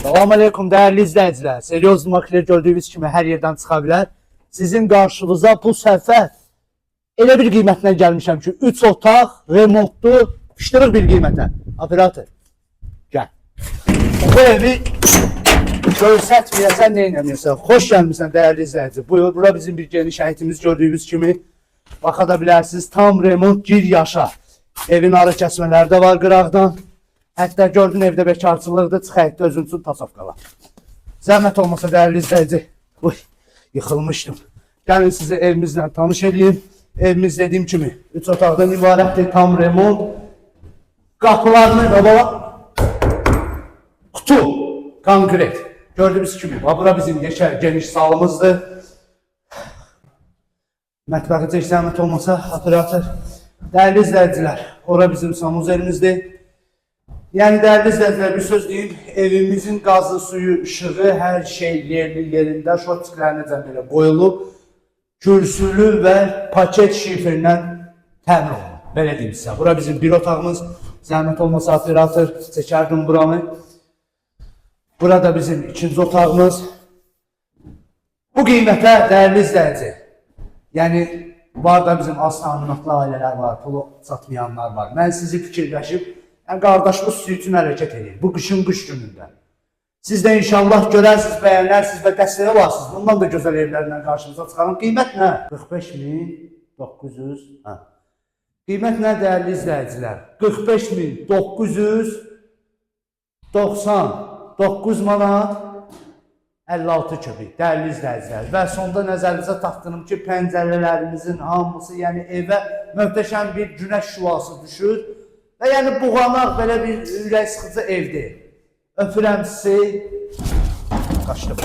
Salam aleykum değerli izləyicilər. Seryoz makler gördüyünüz kimi hər yerdən çıxa bilər. Sizin qarşınıza bu səfər elə bir qiymətlə gəlmişəm ki, 3 otaq, remontlu, fışdırıq bir qiymətə. Operator, gəl. Bu evi görsətməyəsən, nə inəmirsən? Xoş gəlmişsən değerli izləyici. Buyur, bura bizim bir geniş həyətimiz gördüyünüz kimi. Baxa da bilərsiniz, tam remont, gir yaşa. Evin arı kəsmələri də var qıraqdan. Hətta gördün evdə bekarçılıqdır, çıx həyətdə özün üçün tasavqala. Zəhmət olmasa değerli izləyici. Uy, yıxılmışdım. Gəlin sizi evimizlə tanış edeyim. Evimiz dediyim kimi 3 otaqdan ibarətdir, tam remont. Qapılarını da baba kutu, konkret. Gördüğünüz gibi bura bizim geniş salımızdır. Mətbəxi heç zəhmət olmasa operator. Değerli izləyicilər, ora bizim samuzerimizdir. Yani değerli izləyicilər, bir söz deyim, evimizin gazı, suyu, ışığı, her şey yerində, şotiklər necə belə qoyulub, kürsülü və paket şifrindən təmin olunur. Belə deyim sizə. Bura bizim bir otağımız, zəhmət olmasa operator, çəkərdim buranı. Burada bizim ikinci otağımız. Bu qiymətə değerli izləyici, yani var da bizim az tanınıqlı ailələr var, pulu satmayanlar var. Mən sizi fikirləşib, yani qardaşımız sizin üçün hərəkət edir. Bu qışın qış günündə. Siz də inşallah görərsiniz, bəyənərsiniz və dəstək olarsınız. Bundan da gözəl evlərlə qarşınıza çıxarın. Qiymət nə? 45.900. Qiymət nə değerli izləyicilər? 45.999 manat 56 köpük değerli izləyicilər. Və sonda nəzərinizə taxdınım ki, pəncərələrimizin hamısı, yəni evə möhtəşəm bir günəş şüası düşür. Və yəni buğanaq belə bir ürək sıxıcı evdir. Öpürəm sizi. Qaçdım.